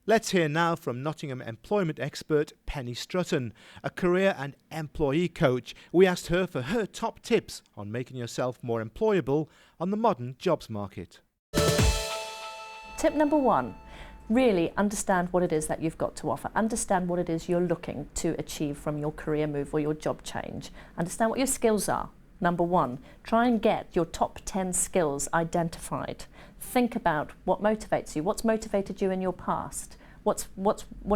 Let's hear now from Nottingham employment expert Penny Strutton, a career and employee coach. We asked her for her top tips on making yourself more employable on the modern jobs market. Tip number one, really understand what it is that you've got to offer. Understand what it is you're looking to achieve from your career move or your job change. Understand what your skills are. Number one, try and get your top 10 skills identified. Think about what motivates you, what's motivated you in your past, what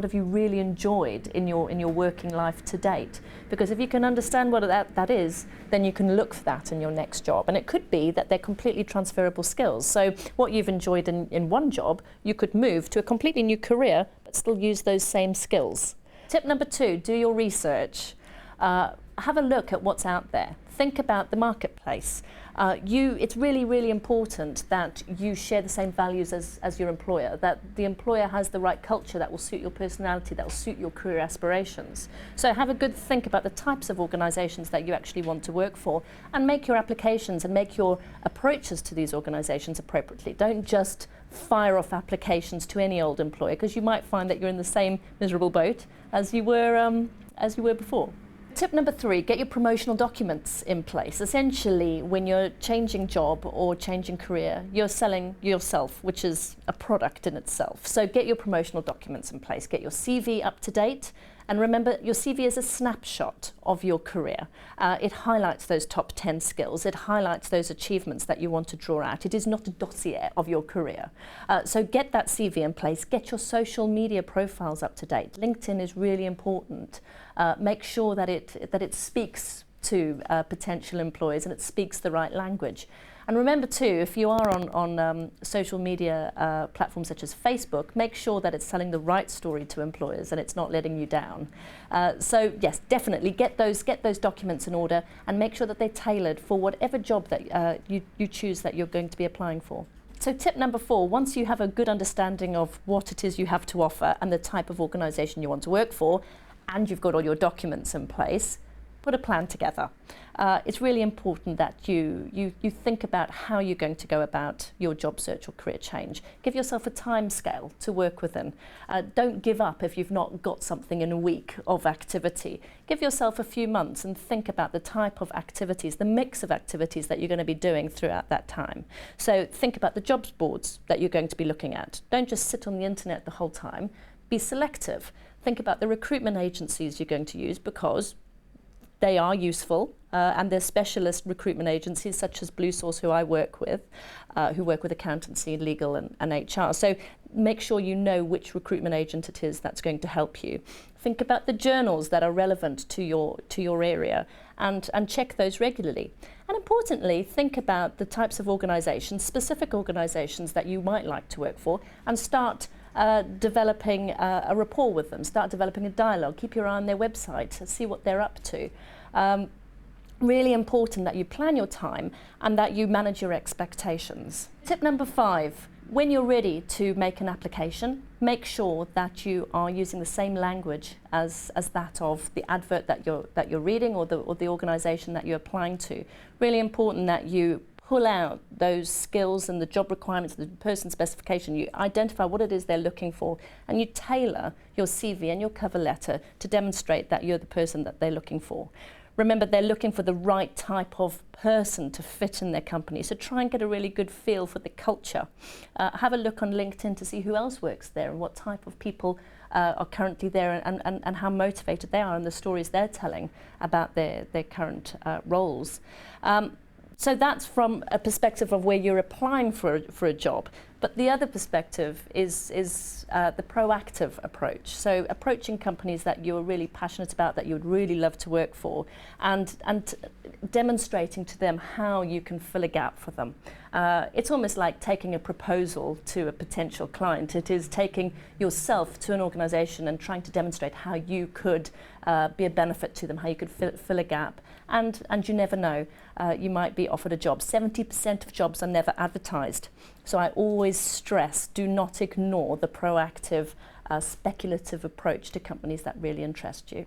have you really enjoyed in your working life to date. Because if you can understand what that is, then you can look for that in your next job. And it could be that they're completely transferable skills. So what you've enjoyed in one job, you could move to a completely new career, but still use those same skills. Tip number two, do your research. Have a look at what's out there. Think about the marketplace. It's really, really important that you share the same values as your employer, that the employer has the right culture that will suit your personality, that will suit your career aspirations. So have a good think about the types of organisations that you actually want to work for, and make your applications and make your approaches to these organisations appropriately. Don't just fire off applications to any old employer, because you might find that you're in the same miserable boat as you were before. Tip number three, get your promotional documents in place. Essentially, when you're changing job or changing career, you're selling yourself, which is a product in itself. So get your promotional documents in place, get your CV up to date, and remember, your CV is a snapshot of your career. It highlights those top 10 skills. It highlights those achievements that you want to draw out. It is not a dossier of your career. So get that CV in place. Get your social media profiles up to date. LinkedIn is really important. Make sure that it speaks to potential employers and it speaks the right language. And remember too, if you are on social media platforms such as Facebook, make sure that it's telling the right story to employers and it's not letting you down. So yes, definitely get those documents in order and make sure that they're tailored for whatever job that you choose that you're going to be applying for. So tip number four, once you have a good understanding of what it is you have to offer and the type of organisation you want to work for, and you've got all your documents in place, put a plan together. It's really important that you think about how you're going to go about your job search or career change. Give yourself a time scale to work within. Don't give up if you've not got something in a week of activity. Give yourself a few months and think about the type of activities, the mix of activities that you're going to be doing throughout that time. So think about the jobs boards that you're going to be looking at. Don't just sit on the internet the whole time. Be selective. Think about the recruitment agencies you're going to use, because they are useful, and they're specialist recruitment agencies such as BlueSource, who I work with, who work with accountancy, legal and HR. So make sure you know which recruitment agent it is that's going to help you. Think about the journals that are relevant to your area and check those regularly. And importantly, think about the types of organisations, specific organisations that you might like to work for, and start developing a rapport with them, start developing a dialogue, keep your eye on their website, see what they're up to. Really important that you plan your time and that you manage your expectations. Tip number five, when you're ready to make an application, make sure that you are using the same language as that of the advert that you're reading or the organisation that you're applying to. Really important that you pull out those skills and the job requirements, the person specification. You identify what it is they're looking for, and you tailor your CV and your cover letter to demonstrate that you're the person that they're looking for. Remember, they're looking for the right type of person to fit in their company, so try and get a really good feel for the culture. Have a look on LinkedIn to see who else works there and what type of people are currently there, and how motivated they are and the stories they're telling about their current roles. So that's from a perspective of where you're applying for a job. But the other perspective is the proactive approach. So approaching companies that you're really passionate about, that you would really love to work for, and demonstrating to them how you can fill a gap for them. It's almost like taking a proposal to a potential client. It is taking yourself to an organisation and trying to demonstrate how you could be a benefit to them, how you could fill a gap. And you never know, you might be offered a job. 70% of jobs are never advertised. So I always stress, do not ignore the proactive, speculative approach to companies that really interest you.